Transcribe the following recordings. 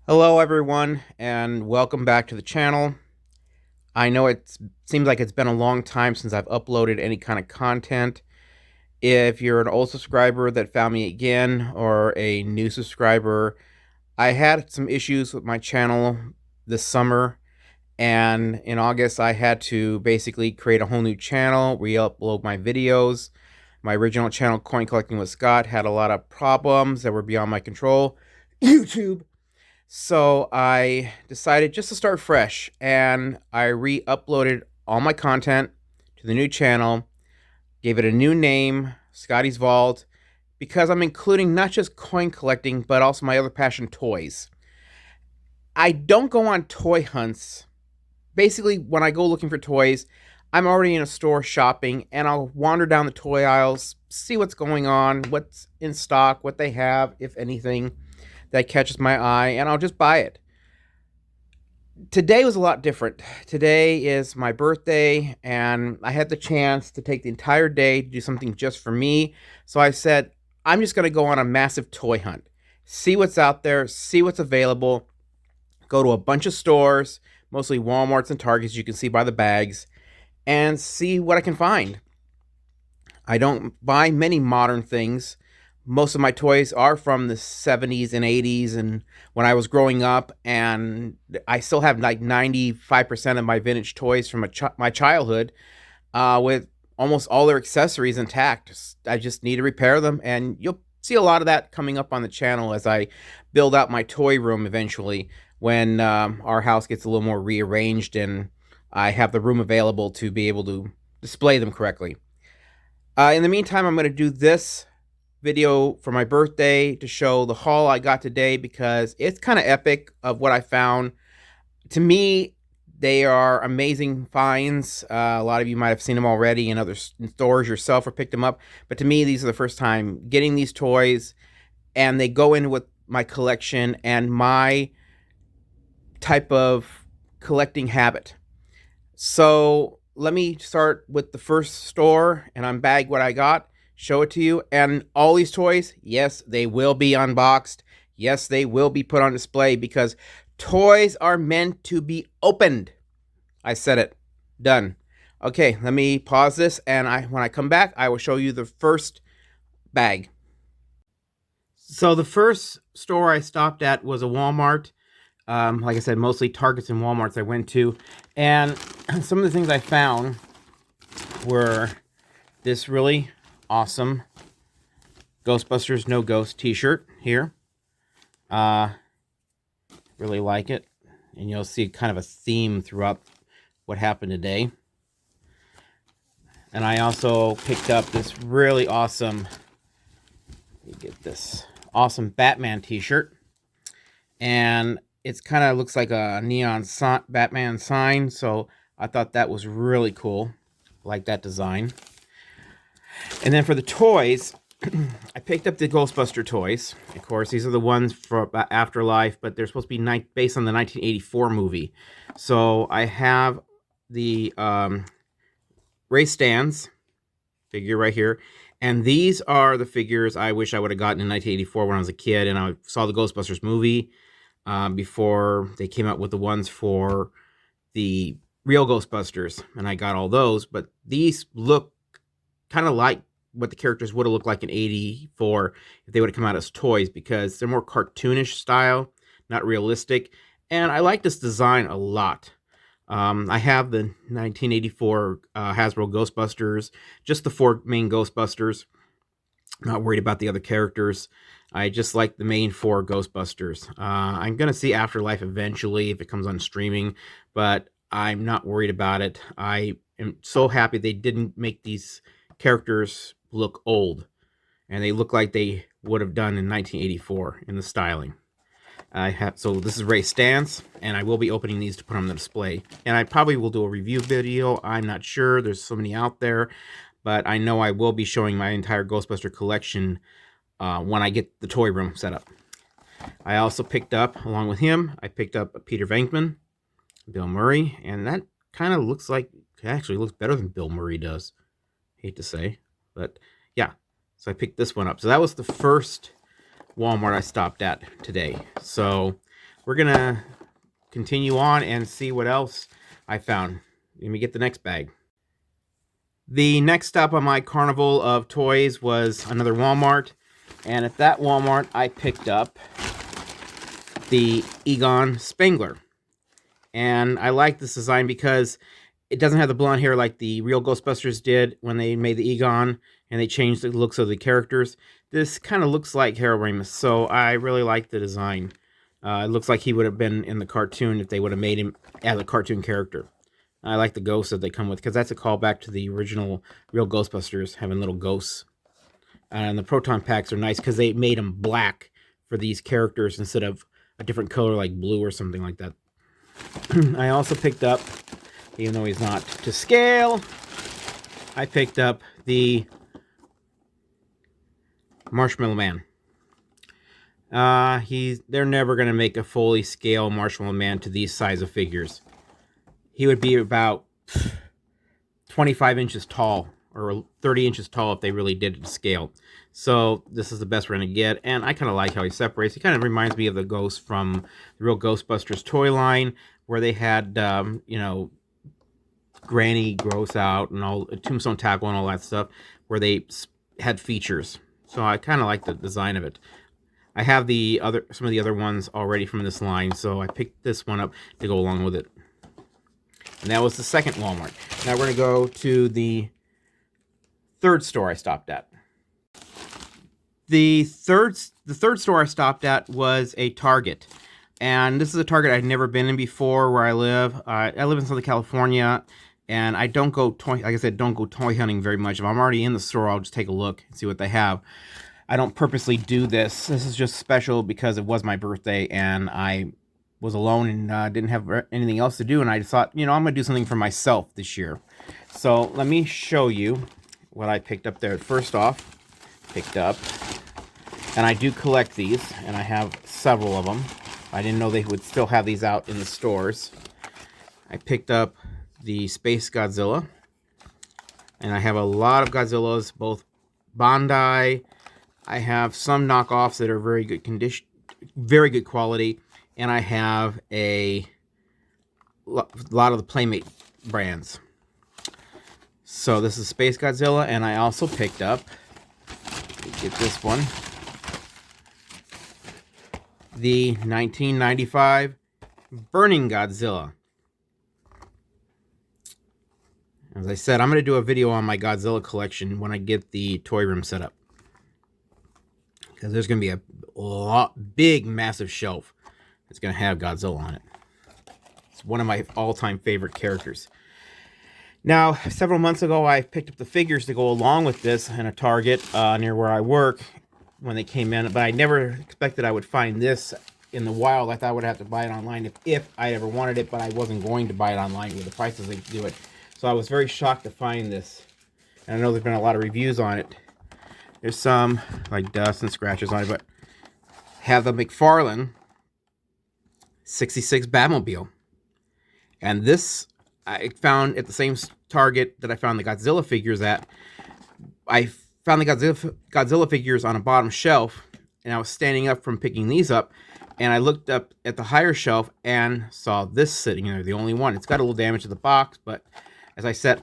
Hello everyone and welcome back to the channel. I know it seems like it's been a long time since I've uploaded any kind of content. If you're an old subscriber that found me again or a new subscriber, I had some issues with my channel this summer, and in August I had to basically create a whole new channel, re-upload my videos. My original channel, Coin Collecting with Scott, had a lot of problems that were beyond my control. YouTube. So I decided just to start fresh, and I re-uploaded all my content to the new channel, gave it a new name, Scotty's Vault, because I'm including not just coin collecting, but also my other passion, toys. I don't go on toy hunts. Basically, when I go looking for toys, I'm already in a store shopping, and I'll wander down the toy aisles, see what's going on, what's in stock, what they have, if anything, that catches my eye, and I'll just buy it. Today was a lot different. Today is my birthday, and I had the chance to take the entire day to do something just for me. So I said, I'm just going to go on a massive toy hunt, see what's out there, see what's available, go to a bunch of stores, mostly Walmarts and Targets, you can see by the bags, and see what I can find. I don't buy many modern things. Most of my toys are from the 70s and 80s and when I was growing up, and I still have like 95% of my vintage toys from my childhood, with almost all their accessories intact. I just need to repair them, and you'll see a lot of that coming up on the channel as I build out my toy room eventually, when our house gets a little more rearranged and I have the room available to be able to display them correctly. In the meantime, I'm going to do this video for my birthday to show the haul I got today, because it's kind of epic of what I found. To me, they are amazing finds. A lot of you might have seen them already in other stores yourself or picked them up, but to me, these are the first time getting these toys, and they go in with my collection and my type of collecting habit. So let me start with the first store and unbag what I got, show it to you. And all these toys, yes, they will be unboxed. Yes, they will be put on display, because toys are meant to be opened. I said it. Done. Okay, let me pause this, and when I come back, I will show you the first bag. So the first store I stopped at was a Walmart. Like I said, mostly Targets and Walmarts I went to. And some of the things I found were this really awesome Ghostbusters No Ghost t-shirt here. Really like it. And you'll see kind of a theme throughout what happened today. And I also picked up this really awesome, let me get this, awesome Batman t-shirt. And it's kind of looks like a neon Batman sign, so I thought that was really cool. Like that design. And then for the toys, I picked up the Ghostbuster toys. Of course, these are the ones for Afterlife, but they're supposed to be based on the 1984 movie. So I have the Ray Stans figure right here. And these are the figures I wish I would have gotten in 1984 when I was a kid and I saw the Ghostbusters movie. Before they came out with the ones for the real Ghostbusters, and I got all those, but these look kind of like what the characters would have looked like in 84 if they would have come out as toys, because they're more cartoonish style, not realistic, and I like this design a lot. I have the 1984 Hasbro Ghostbusters, just the 4 main Ghostbusters. Not worried about the other characters. I just like the main 4 Ghostbusters. I'm going to see Afterlife eventually if it comes on streaming, but I'm not worried about it. I am so happy they didn't make these characters look old, and they look like they would have done in 1984 in the styling. So this is Ray Stance, and I will be opening these to put on the display. And I probably will do a review video. I'm not sure. There's so many out there. But I know I will be showing my entire Ghostbuster collection when I get the toy room set up. I also picked up, along with him, I picked up Peter Venkman, Bill Murray, and that kind of looks like, it actually looks better than Bill Murray does. Hate to say, but yeah. So I picked this one up. So that was the first Walmart I stopped at today. So we're going to continue on and see what else I found. Let me get the next bag. The next stop on my carnival of toys was another Walmart. And at that Walmart, I picked up the Egon Spengler. And I like this design because it doesn't have the blonde hair like the real Ghostbusters did when they made the Egon and they changed the looks of the characters. This kind of looks like Harold Ramis, so I really like the design. It looks like he would have been in the cartoon if they would have made him as a cartoon character. I like the ghosts that they come with because that's a callback to the original real Ghostbusters, having little ghosts. And the proton packs are nice because they made them black for these characters instead of a different color like blue or something like that. I also picked up, even though he's not to scale, I picked up the Marshmallow Man. They're never going to make a fully scale Marshmallow Man to these size of figures. He would be about 25 inches tall or 30 inches tall if they really did it to scale. So this is the best we're going to get, and I kind of like how he separates. He kind of reminds me of the ghost from the real Ghostbusters toy line, where they had, you know, Granny Gross Out and all Tombstone Tackle and all that stuff, where they had features. So I kind of like the design of it. I have some of the other ones already from this line, so I picked this one up to go along with it. And that was the second Walmart. Now we're going to go to the third store I stopped at. The third store I stopped at was a Target. And this is a Target I'd never been in before where I live. I live in Southern California, and I don't go like I said, don't go toy hunting very much. If I'm already in the store, I'll just take a look and see what they have. I don't purposely do this. This is just special because it was my birthday, and I was alone and didn't have anything else to do. And I just thought, you know, I'm going to do something for myself this year. So let me show you what I picked up there. First off, picked up, and I do collect these, and I have several of them. I didn't know they would still have these out in the stores. I picked up the Space Godzilla, and I have a lot of Godzillas, both Bandai. I have some knockoffs that are very good condition, very good quality, and I have a lot of the Playmate brands. So this is Space Godzilla, and I also picked up, get this one, the 1995 Burning Godzilla. As I said, I'm going to do a video on my Godzilla collection when I get the toy room set up, because there's going to be a big, massive shelf that's going to have Godzilla on it. It's one of my all-time favorite characters. Now, several months ago, I picked up the figures to go along with this in a Target near where I work when they came in, but I never expected I would find this in the wild. I thought I would have to buy it online if I ever wanted it, but I wasn't going to buy it online with the prices they do it. So I was very shocked to find this. And I know there's been a lot of reviews on it. There's some, like, dust and scratches on it, but have the McFarlane 66 Batmobile. And this I found at the same Target that I found the Godzilla figures at. I found the Godzilla figures on a bottom shelf, and I was standing up from picking these up, and I looked up at the higher shelf and saw this sitting there, the only one. It's got a little damage to the box, but as I said,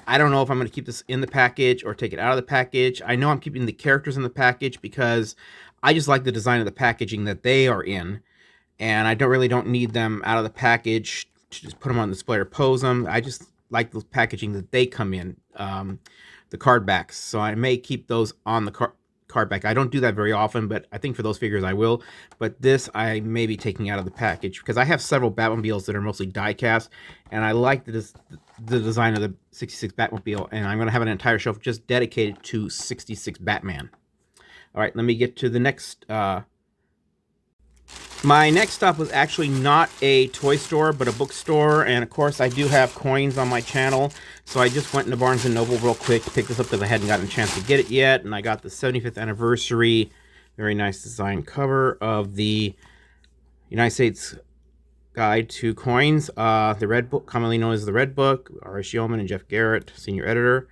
I don't know if I'm going to keep this in the package or take it out of the package. I know I'm keeping the characters in the package because I just like the design of the packaging that they are in, and I don't need them out of the package to just put them on display or pose them. I just like the packaging that they come in, the card backs. So I may keep those on the card back. I don't do that very often, but I think for those figures I will. But this I may be taking out of the package because I have several Batmobiles that are mostly die cast, and I like the design of the 66 Batmobile, and I'm going to have an entire shelf just dedicated to 66 Batman. All right, let me get to the next. My next stop was actually not a toy store, but a bookstore, and of course I do have coins on my channel, so I just went into Barnes & Noble real quick to pick this up because I hadn't gotten a chance to get it yet, and I got the 75th anniversary, very nice design cover of the United States Guide to Coins, the Red Book, commonly known as the Red Book, R.S. Yeoman and Jeff Garrett, senior editor,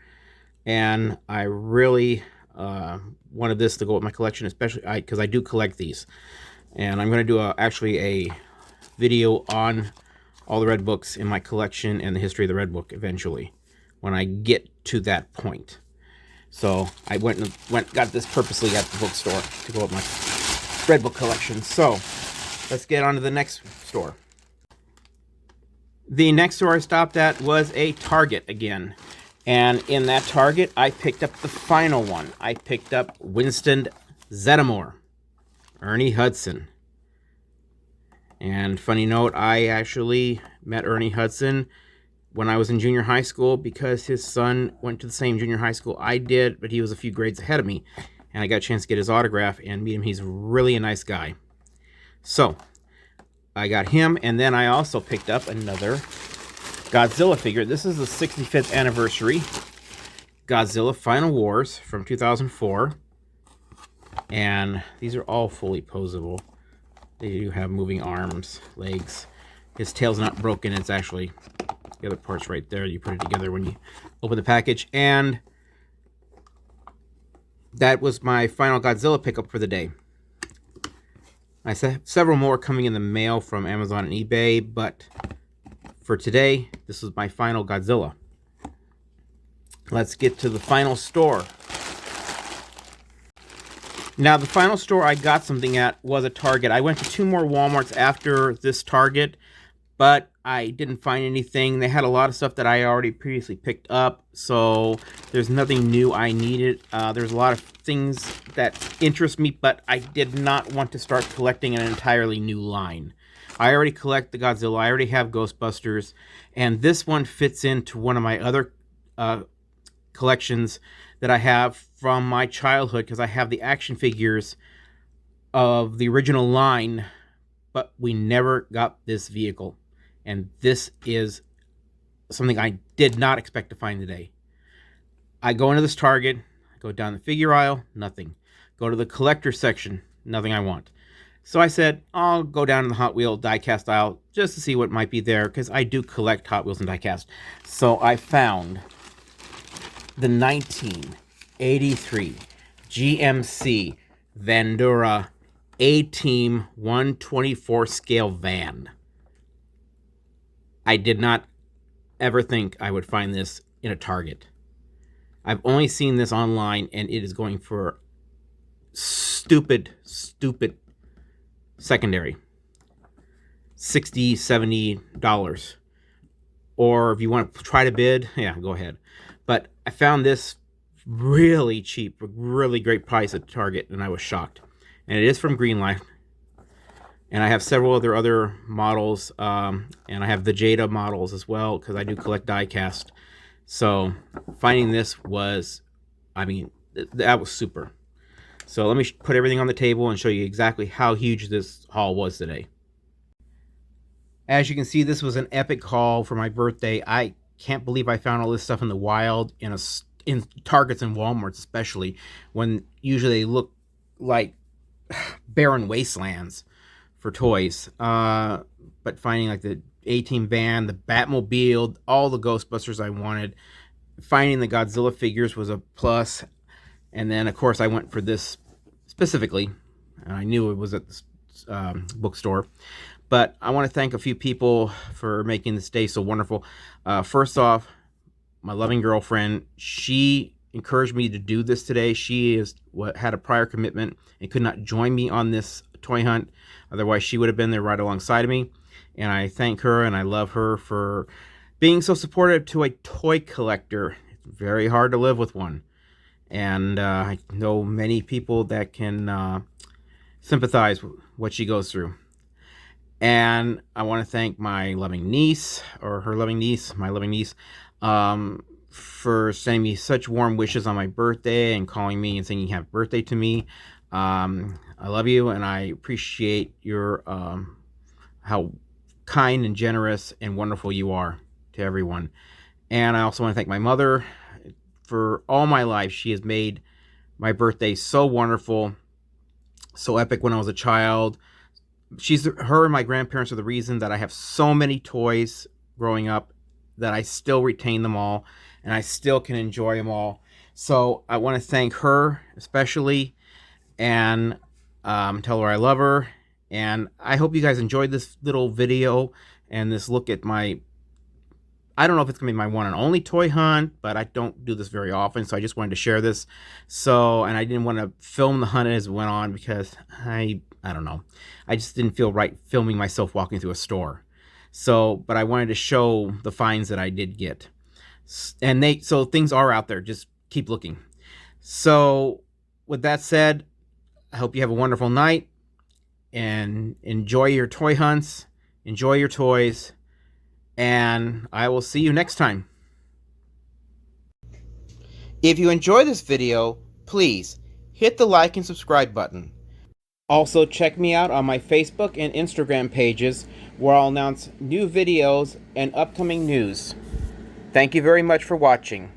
and I really wanted this to go with my collection, especially because I do collect these. And I'm going to do actually a video on all the red books in my collection and the history of the red book eventually, when I get to that point. So I got this purposely at the bookstore to go with my red book collection. So let's get on to the next store. The next store I stopped at was a Target again. And in that Target, I picked up the final one. I picked up Winston Zeddemore, Ernie Hudson. And funny note, I actually met Ernie Hudson when I was in junior high school because his son went to the same junior high school I did, but he was a few grades ahead of me. And I got a chance to get his autograph and meet him. He's really a nice guy. So I got him, and then I also picked up another Godzilla figure. This is the 65th anniversary Godzilla Final Wars from 2004. And these are all fully posable. They do have moving arms, legs. His tail's not broken. It's actually the other parts right there. You put it together when you open the package. And that was my final Godzilla pickup for the day. I have several more coming in the mail from Amazon and eBay, but for today, this was my final Godzilla. Let's get to the final store. Now, the final store I got something at was a Target. I went to 2 more Walmarts after this Target, but I didn't find anything. They had a lot of stuff that I already previously picked up, so there's nothing new I needed. There's a lot of things that interest me, but I did not want to start collecting an entirely new line. I already collect the Godzilla. I already have Ghostbusters, and this one fits into one of my other collections that I have from my childhood, because I have the action figures of the original line, but we never got this vehicle. And this is something I did not expect to find today. I go into this Target, I go down the figure aisle, nothing. Go to the collector section, nothing I want. So I said, I'll go down to the Hot Wheel diecast aisle just to see what might be there, because I do collect Hot Wheels and diecast. So I found the 1983 GMC Vandura A-Team 124 scale van. I did not ever think I would find this in a Target. I've only seen this online, and it is going for stupid secondary. $60, $70. Or if you want to try to bid, yeah, go ahead. But I found this really cheap, really great price at Target, and I was shocked. And it is from Greenlight. And I have several other models, and I have the Jada models as well, because I do collect diecast. So finding this was, I mean, that was super. So let me put everything on the table and show you exactly how huge this haul was today. As you can see, this was an epic haul for my birthday. I can't believe I found all this stuff in the wild, in Targets and Walmarts especially, when usually they look like barren wastelands for toys. But finding like the A-Team van, the Batmobile, all the Ghostbusters I wanted. Finding the Godzilla figures was a plus. And then, of course, I went for this specifically. And I knew it was at the bookstore. But I want to thank a few people for making this day so wonderful. First off, my loving girlfriend. She encouraged me to do this today. She had a prior commitment and could not join me on this toy hunt. Otherwise, she would have been there right alongside of me. And I thank her and I love her for being so supportive to a toy collector. It's very hard to live with one. And I know many people that can sympathize with what she goes through. And I want to thank my loving niece, or her loving niece, my loving niece, for sending me such warm wishes on my birthday and calling me and singing happy birthday to me. I love you, and I appreciate your how kind and generous and wonderful you are to everyone. And I also want to thank my mother. For all my life, she has made my birthday so wonderful, so epic when I was a child. Her and my grandparents are the reason that I have so many toys growing up, that I still retain them all, and I still can enjoy them all. So I want to thank her especially, and tell her I love her, And I hope you guys enjoyed this little video and this look at my, I don't know if it's going to be my one and only toy hunt, but I don't do this very often, so I just wanted to share this. So, and I didn't want to film the hunt as it went on because I don't know. I just didn't feel right filming myself walking through a store. So, but I wanted to show the finds that I did get. And so things are out there. Just keep looking. So, with that said, I hope you have a wonderful night and enjoy your toy hunts, enjoy your toys, and I will see you next time. If you enjoy this video, please hit the like and subscribe button. Also, check me out on my Facebook and Instagram pages where I'll announce new videos and upcoming news. Thank you very much for watching.